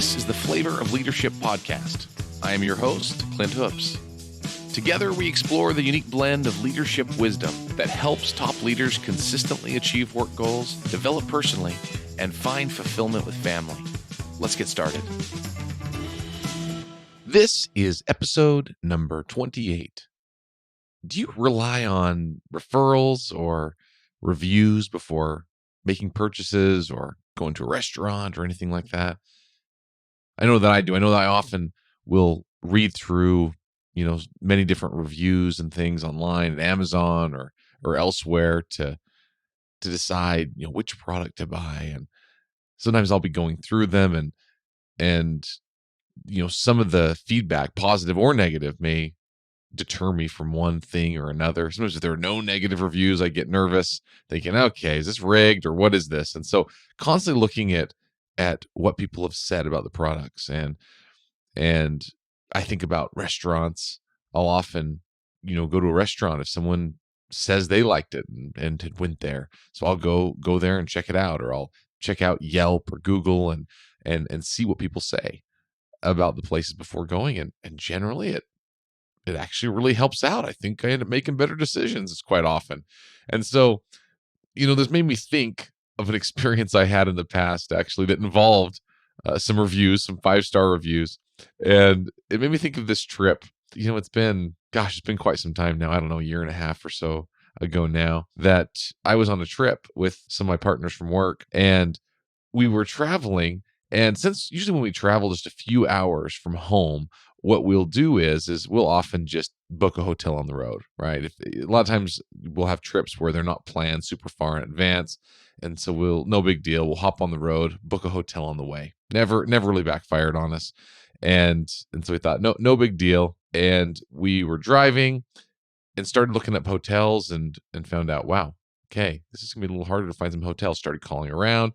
This is the Flavor of Leadership podcast. I am your host, Clint Hoops. Together, we explore the unique blend of leadership wisdom that helps top leaders consistently achieve work goals, develop personally, and find fulfillment with family. Let's get started. This is episode number 28. Do you rely on referrals or reviews before making purchases or going to a restaurant or anything like that? I know that I do. I know that I often will read through, many different reviews and things online at Amazon or elsewhere to decide, which product to buy. And sometimes I'll be going through them and some of the feedback, positive or negative, may deter me from one thing or another. Sometimes if there are no negative reviews, I get nervous thinking, okay, is this rigged or what is this? And so constantly looking at what people have said about the products. And I think about restaurants. I'll often, go to a restaurant if someone says they liked it and had went there. So I'll go there and check it out, or I'll check out Yelp or Google and see what people say about the places before going. And generally it actually really helps out. I think I end up making better decisions quite often. And so, this made me think of an experience I had in the past, actually, that involved some reviews, some 5-star reviews. And it made me think of this trip. It's been quite some time now. I don't know, a year and a half or so ago now, that I was on a trip with some of my partners from work, and we were traveling. And since usually when we travel just a few hours from home, what we'll do is we'll often just book a hotel on the road, right? A lot of times we'll have trips where they're not planned super far in advance. And so no big deal. We'll hop on the road, book a hotel on the way. Never really backfired on us. And so we thought, no big deal. And we were driving and started looking up hotels and found out, wow, okay, this is gonna be a little harder to find some hotels. Started calling around,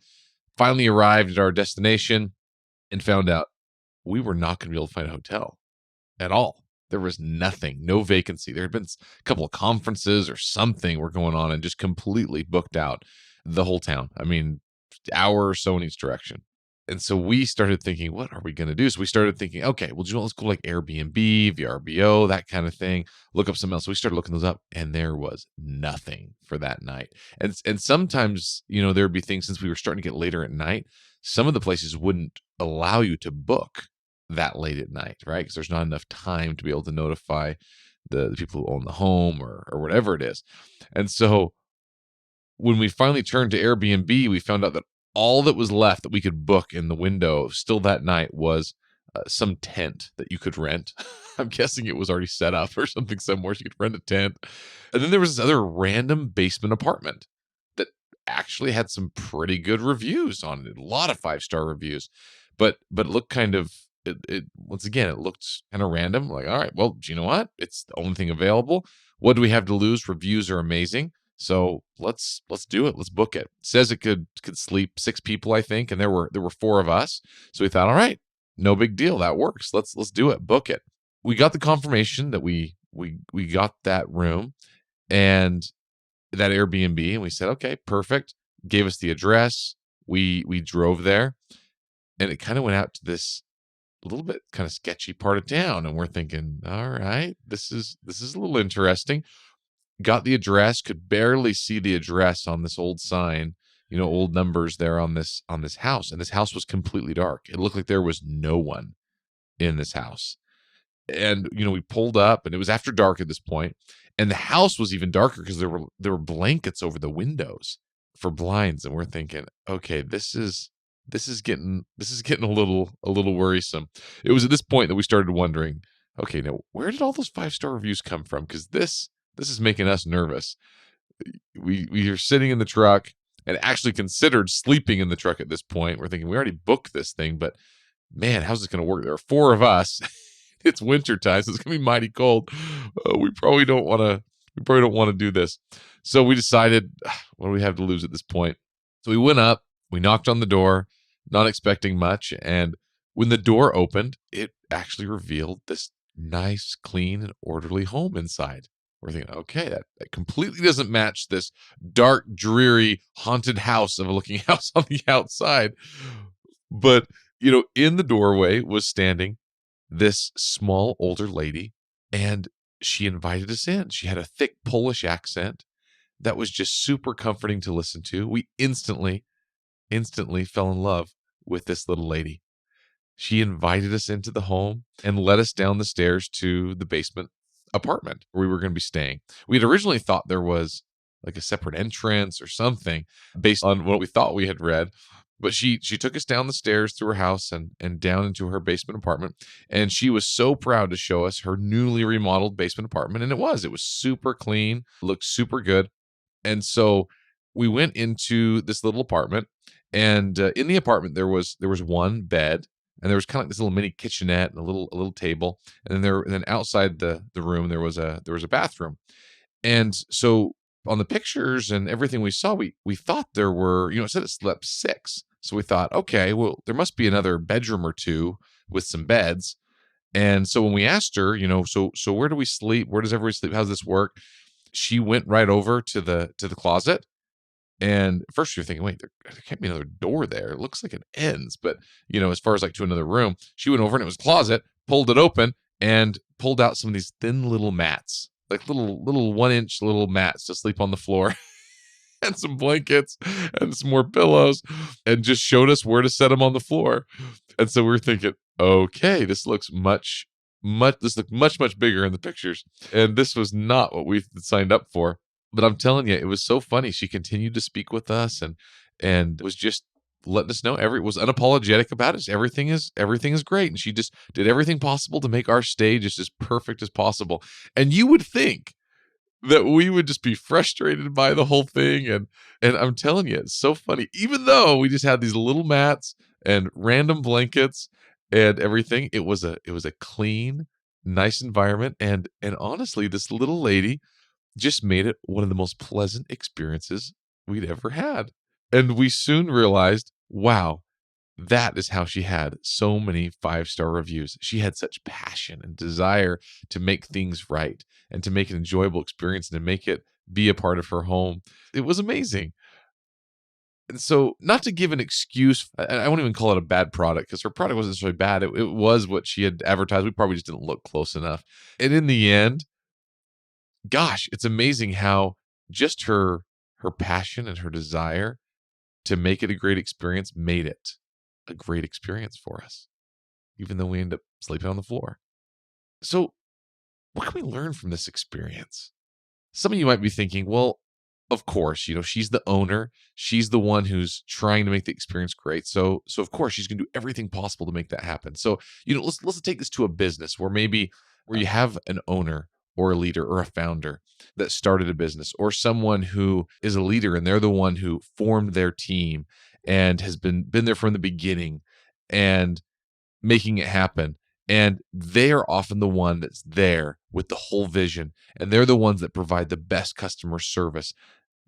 finally arrived at our destination and found out we were not going to be able to find a hotel at all. There was nothing, no vacancy. There had been a couple of conferences or something were going on and just completely booked out the whole town. I mean, hour or so in each direction. And so we started thinking, what are we going to do? So we started thinking, okay, well, let's go like Airbnb, VRBO, that kind of thing. Look up something else. So we started looking those up, and there was nothing for that night. And sometimes, there'd be things, since we were starting to get later at night, some of the places wouldn't allow you to book that late at night, right? Because there's not enough time to be able to notify the people who own the home or whatever it is. And so when we finally turned to Airbnb, we found out that all that was left that we could book in the window still that night was some tent that you could rent. I'm guessing it was already set up or something somewhere, so you could rent a tent. And then there was this other random basement apartment that actually had some pretty good reviews on it, a lot of 5-star reviews, but it looked kind of, once again, it looked kind of random. Like, all right, well, do you know what? It's the only thing available. What do we have to lose? Reviews are amazing. So let's do it. Let's book it. It says it could sleep 6 people, I think, and there were 4 of us. So we thought, all right, no big deal. That works. Let's do it. Book it. We got the confirmation that we got that room and that Airbnb, and we said, okay, perfect. Gave us the address. We drove there, and it kind of went out to this a little bit kind of sketchy part of town, and we're thinking, all right, this is a little interesting. Got the address, could barely see the address on this old sign, old numbers there on this house. And this house was completely dark. It looked like there was no one in this house. And, we pulled up, and it was after dark at this point. And the house was even darker because there were blankets over the windows for blinds. And we're thinking, okay, this is getting a little worrisome. It was at this point that we started wondering, okay, now where did all those 5-star reviews come from? Because this is making us nervous. We are sitting in the truck and actually considered sleeping in the truck at this point. We're thinking we already booked this thing, but man, how's this going to work? There are 4 of us. It's winter time, so it's going to be mighty cold. We probably don't want to do this. So we decided, what do we have to lose at this point? So we went up, we knocked on the door, not expecting much. And when the door opened, it actually revealed this nice, clean, and orderly home inside. We're thinking, okay, that completely doesn't match this dark, dreary, haunted house of a looking house on the outside. But In the doorway was standing this small older lady, and she invited us in. She had a thick Polish accent that was just super comforting to listen to. We instantly fell in love with this little lady. She invited us into the home and led us down the stairs to the basement apartment where we were going to be staying. We had originally thought there was like a separate entrance or something based on what we thought we had read. But she took us down the stairs through her house and down into her basement apartment. And she was so proud to show us her newly remodeled basement apartment. And it was super clean, looked super good. And so we went into this little apartment, and in the apartment there was one bed, and there was kind of like this little mini kitchenette and a little table, and then outside the room there was a bathroom. And so on the pictures and everything we saw, we thought there were, it said it slept six. So we thought, okay, well, there must be another bedroom or two with some beds. And so when we asked her, so where do we sleep? Where does everybody sleep? How does this work? She went right over to the closet. And at first you're thinking, wait, there can't be another door there. It looks like it ends. But, as far as like to another room, she went over and it was a closet, pulled it open, and pulled out some of these thin little mats, like little 1 inch little mats to sleep on the floor. And some blankets and some more pillows, and just showed us where to set them on the floor. And so we were thinking, okay, this looks much bigger in the pictures. And this was not what we signed up for. But I'm telling you, it was so funny. She continued to speak with us and was just letting us know was unapologetic about it. Everything is great. And she just did everything possible to make our stay just as perfect as possible. And you would think that we would just be frustrated by the whole thing. And I'm telling you, it's so funny. Even though we just had these little mats and random blankets and everything, it was a clean, nice environment. And honestly, this little lady just made it one of the most pleasant experiences we'd ever had. And we soon realized, wow, that is how she had so many 5-star reviews. She had such passion and desire to make things right and to make an enjoyable experience and to make it be a part of her home. It was amazing. And so, not to give an excuse, I won't even call it a bad product because her product wasn't necessarily bad. It was what she had advertised. We probably just didn't look close enough. And in the end, gosh, it's amazing how just her passion and her desire to make it a great experience made it a great experience for us, even though we end up sleeping on the floor. So, what can we learn from this experience? Some of you might be thinking, well, of course, she's the owner. She's the one who's trying to make the experience great. So of course, she's going to do everything possible to make that happen. So, let's take this to a business where you have an owner or a leader or a founder that started a business, or someone who is a leader and they're the one who formed their team and has been there from the beginning and making it happen. And they are often the one that's there with the whole vision. And they're the ones that provide the best customer service.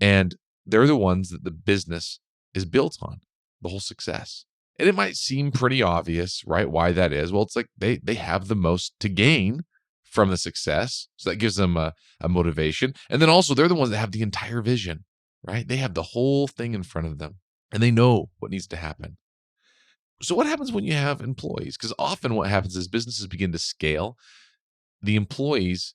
And they're the ones that the business is built on, the whole success. And it might seem pretty obvious, right? Why that is. Well, it's like they have the most to gain from the success. So that gives them a motivation. And then also they're the ones that have the entire vision, right? They have the whole thing in front of them and they know what needs to happen. So what happens when you have employees? Because often what happens is businesses begin to scale. The employees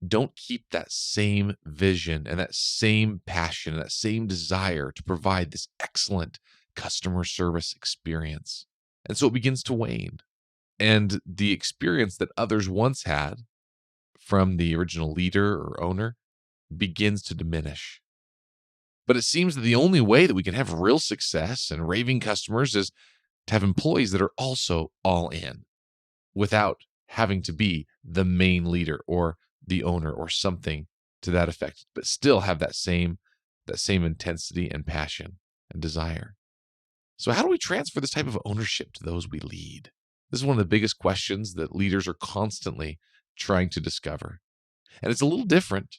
don't keep that same vision and that same passion, and that same desire to provide this excellent customer service experience. And so it begins to wane. And the experience that others once had from the original leader or owner begins to diminish. But it seems that the only way that we can have real success and raving customers is to have employees that are also all in without having to be the main leader or the owner or something to that effect, but still have that same intensity and passion and desire. So how do we transfer this type of ownership to those we lead? This is one of the biggest questions that leaders are constantly trying to discover. And it's a little different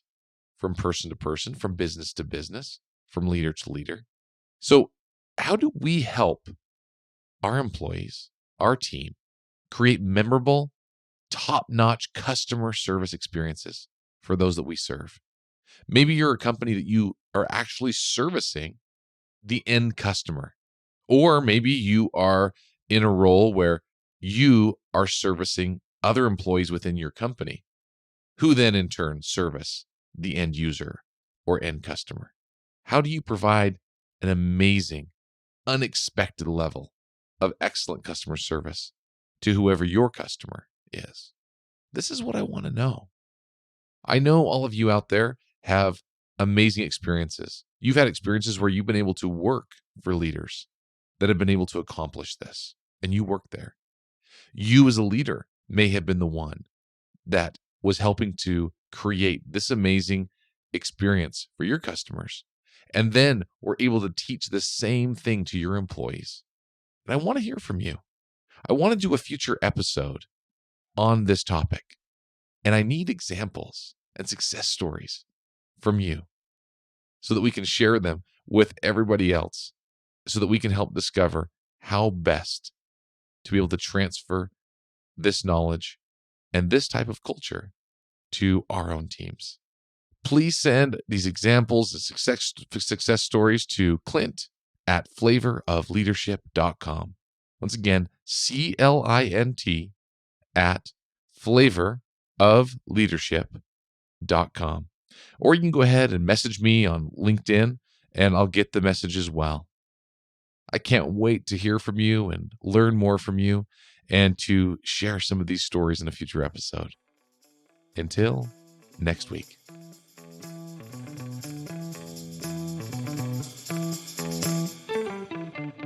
from person to person, from business to business, from leader to leader. So how do we help our employees, our team, create memorable, top-notch customer service experiences for those that we serve? Maybe you're a company that you are actually servicing the end customer, or maybe you are in a role where you are servicing other employees within your company, who then in turn service the end user or end customer? How do you provide an amazing, unexpected level of excellent customer service to whoever your customer is? This is what I want to know. I know all of you out there have amazing experiences. You've had experiences where you've been able to work for leaders that have been able to accomplish this, and you work there. You as a leader may have been the one that was helping to create this amazing experience for your customers, and then were able to teach the same thing to your employees. And I want to hear from you. I want to do a future episode on this topic, and I need examples and success stories from you so that we can share them with everybody else, so that we can help discover how best to be able to transfer this knowledge and this type of culture to our own teams. Please send these examples and success stories to Clint at flavorofleadership.com. Once again, CLINT at flavorofleadership.com. Or you can go ahead and message me on LinkedIn, and I'll get the message as well. I can't wait to hear from you and learn more from you and to share some of these stories in a future episode. Until next week.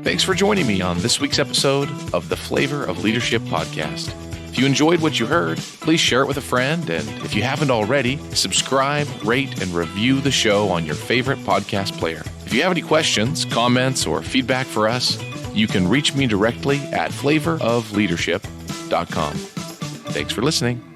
Thanks for joining me on this week's episode of the Flavor of Leadership podcast. If you enjoyed what you heard, please share it with a friend. And if you haven't already, subscribe, rate, and review the show on your favorite podcast player. If you have any questions, comments, or feedback for us, you can reach me directly at flavorofleadership.com. Thanks for listening.